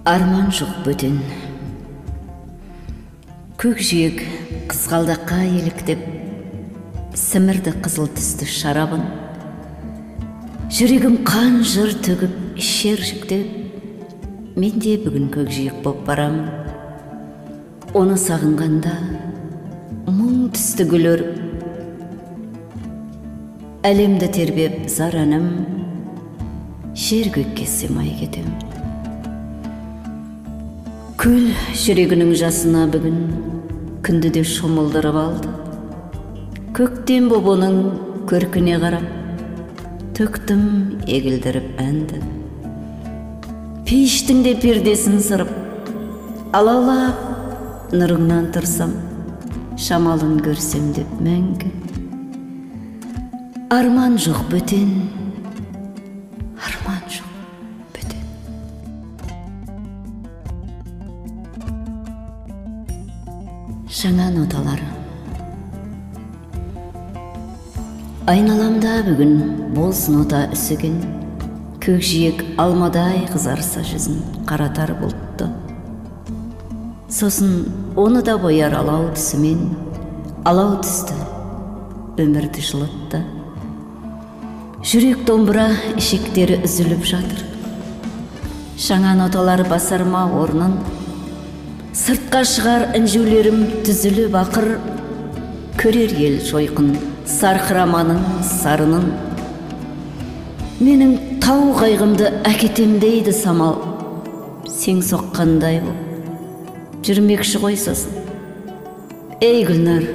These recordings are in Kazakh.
Арман жоқ бөтен. Көкжиек қызғалдаққа еліктеп, сімірді қызыл түсті шарабын. Жүрегім қан жыр төгіп, шер жүктеп, мен де бүгін көкжиек боп барамын. Оны сағынғанда мұң түсті гүл өріп, әлемді тербеп зар әнім, жер көкке сыймай кетем. Күл жүрегінің жасына бүгін күнді де шомылдырып алды. Көктем боп оның көркіне қарап, төктім егілдіріп әнді. Пештің де пердесін сырып, алаулап нұрыңнан тұрсам, шамалын көрсем деп мәңгі. Арман жоқ бөтен, арман жоқ бөтен. Жаңа ноталары. Айналамда бүгін боз нота үсіген, көкжиек алмадай қызарса жүзін қаратар бұлтты. Сосын оны да бояр алау түсімен, алау түсті, өмірді жылытты. Жүрек домбыра ішектері үзіліп жатыр. Жаңа ноталар басарма орнын, сыртқа шығар інжулерім түзіліп ақыр, көрер ел жойқын сарқыраманың сарының. Менің тау қайғымды әкетем дейді самал, сен соққандай боп жүрмекші ғой сосын. Ей Гүлнар,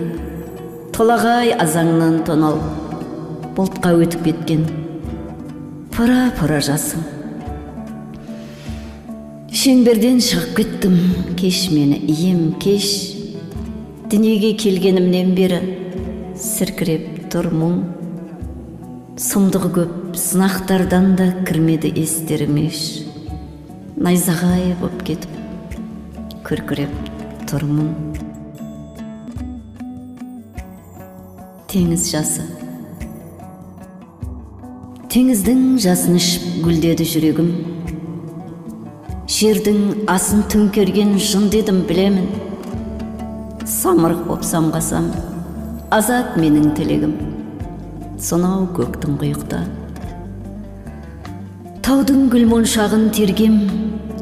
толағай азаңнан тонал, бұлтқа өтіп кеткен пыра-пыра жасың. Шеңберден шығып кеттім, кеш мені ием кеш. Дүниеге келгенімнен бері сіркіреп тұр мұң. Сұмдығы көп сынақтардан да кірмеді естерімеш. Найзағай боп кетіп, күркіреп тұр мұң. Теңіз жасы. Теңіздің жасын ішіп гүлдеді жүрегім. Жердің асын төңкерген жын дедім білемін. Самырық боп самғасам, азат менің тілегім. Сонау көктің құйықта. Таудың гүл моншағын тергем,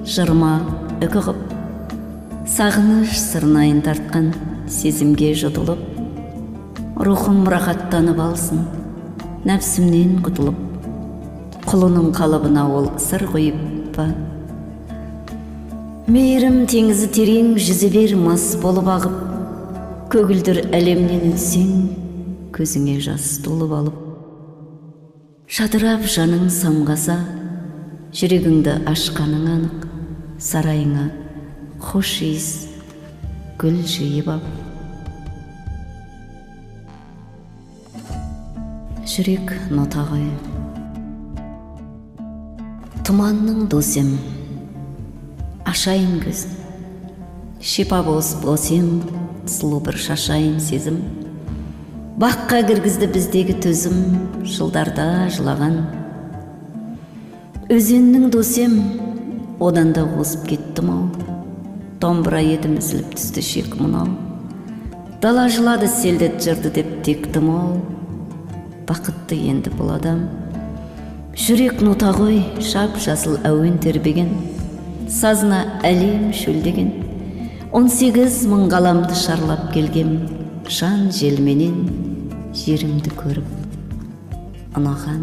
жырма үкі ғып. Сағыныш сырнайын тартқан сезімге жұтылып. Рухым рахаттанып алсын, нәпсімнен құтылып. Құлының қалыбына ол сыр қойып па. Мейірім теңізі терең жүзі бер мас болып ағып, көгілдір әлемнен өтсең, көзіңе жас толып алып. Жадырап жаның самғаса, жүрегіңді ашқаның анық, сарайыңа хош иіс гүл жиып ап. Жүрек нота ғой. Тұманның досем, ашайын көзін, шипа боз босем, сұлу бір шашайын сезім. Баққа кіргізді біздегі төзім, жылдарда жылаған. Өзеннің досем, одан да озып кеттім ау. Домбыра едім үзіліп түсті шек мұнау. Дала жылады селдет жырды деп тектім ау. Бақытты енді бұл адам. Жүрек нота ғой, шап жасыл әуен тербеген, сазына әлем шөлдеген. 18 мың ғаламды шарлап келгем, жан желменен жерімді көріп ұнаған.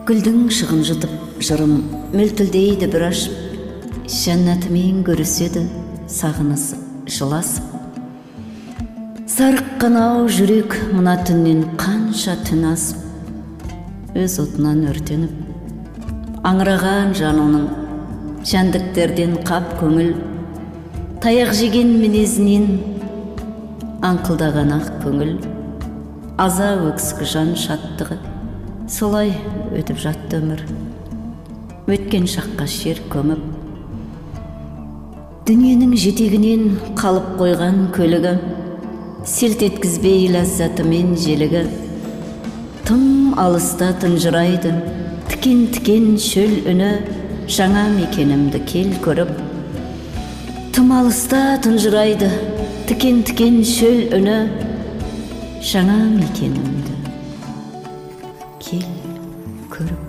Гүлдің шығын жұтып жырым мөлтілдейді бір ашып, жәннатымен көріседі сағынысып жыласып. Сарыққанау жүрек мұна түннен қанша түн асып, өз отынан өртеніп, аңыраған жанының жәндіктерден қап көңіл, таяқ жеген мінезінен аңқылдаған ақ көңіл, аза өксік жан шаттығы, солай өтіп жатты өмір, өткен шаққа шер көміп. Дүниенің жетегінен қалып қойған көлігі, селт еткізбей ләззаты мен желігі, тым алыста тұнжырайды, тіке tikin şöl üne, şaňa mekenimdi kel görüp. Tım alysta tınjyraydy, tikin şöl üne, şaňa mekenimdi kel görüp.